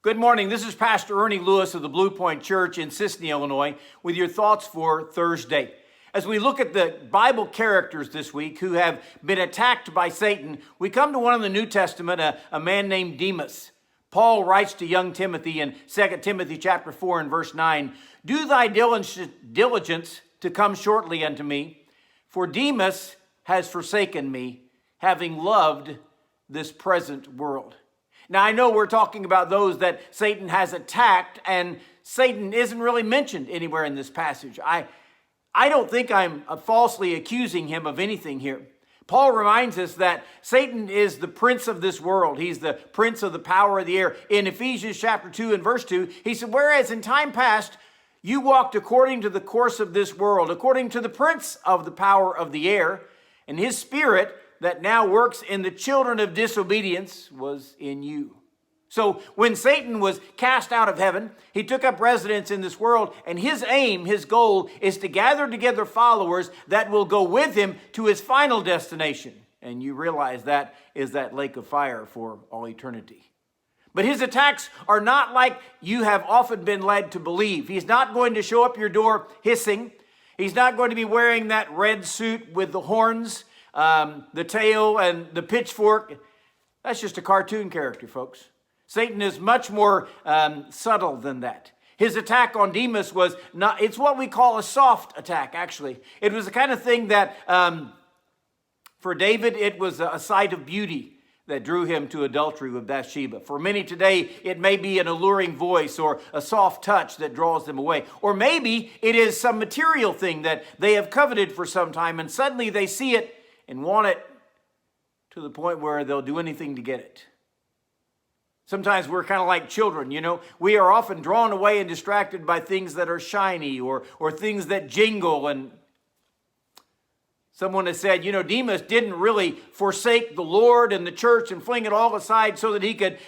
Good morning. This is Pastor Ernie Lewis of the Blue Point Church in Sisseton, Illinois, with your thoughts for Thursday. As we look at the Bible characters this week who have been attacked by Satan, we come to one in the New Testament, a man named Demas. Paul writes to young Timothy in 2 Timothy chapter 4 and verse 9, "Do thy diligence to come shortly unto me, for Demas has forsaken me, having loved this present world." Now, I know we're talking about those that Satan has attacked, and Satan isn't really mentioned anywhere in this passage. I don't think I'm falsely accusing him of anything here. Paul reminds us that Satan is the prince of this world. He's the prince of the power of the air. In Ephesians chapter 2 and verse 2, he said, "Whereas in time past you walked according to the course of this world, according to the prince of the power of the air, and his spirit that now works in the children of disobedience was in you." So when Satan was cast out of heaven, he took up residence in this world, and his aim, his goal, is to gather together followers that will go with him to his final destination. And you realize that is that lake of fire for all eternity. But his attacks are not like you have often been led to believe. He's not going to show up your door hissing. He's not going to be wearing that red suit with the horns, the tail, and the pitchfork. That's just a cartoon character, folks. Satan is much more subtle than that. His attack on Demas was not, it's what we call a soft attack, actually. It was the kind of thing that, for David, it was a sight of beauty that drew him to adultery with Bathsheba. For many today, it may be an alluring voice or a soft touch that draws them away. Or maybe it is some material thing that they have coveted for some time, and suddenly they see it and want it to the point where they'll do anything to get it. Sometimes we're kind of like children, you know. We are often drawn away and distracted by things that are shiny or things that jingle. And someone has said, you know, Demas didn't really forsake the Lord and the church and fling it all aside so that he could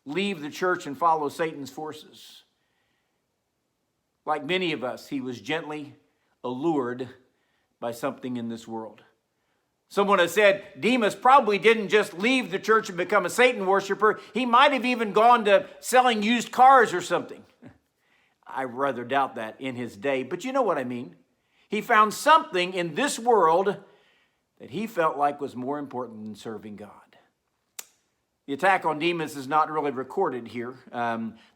leave the church and follow Satan's forces. Like many of us, he was gently allured by something in this world. Someone has said Demas probably didn't just leave the church and become a Satan worshiper. He might have even gone to selling used cars or something. I rather doubt that in his day, but you know what I mean. He found something in this world that he felt like was more important than serving God. The attack on Demas is not really recorded here.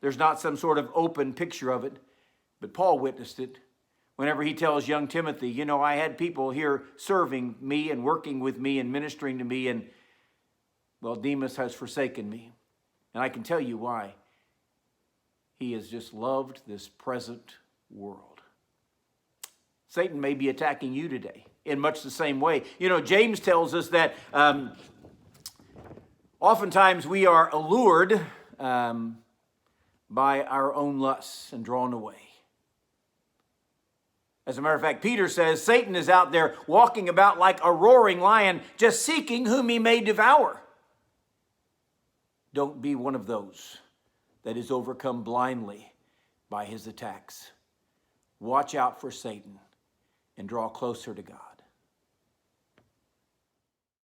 There's not some sort of open picture of it, but Paul witnessed it. Whenever he tells young Timothy, you know, I had people here serving me and working with me and ministering to me, and, well, Demas has forsaken me. And I can tell you why. He has just loved this present world. Satan may be attacking you today in much the same way. You know, James tells us that oftentimes we are allured by our own lusts and drawn away. As a matter of fact, Peter says Satan is out there walking about like a roaring lion, just seeking whom he may devour. Don't be one of those that is overcome blindly by his attacks. Watch out for Satan and draw closer to God.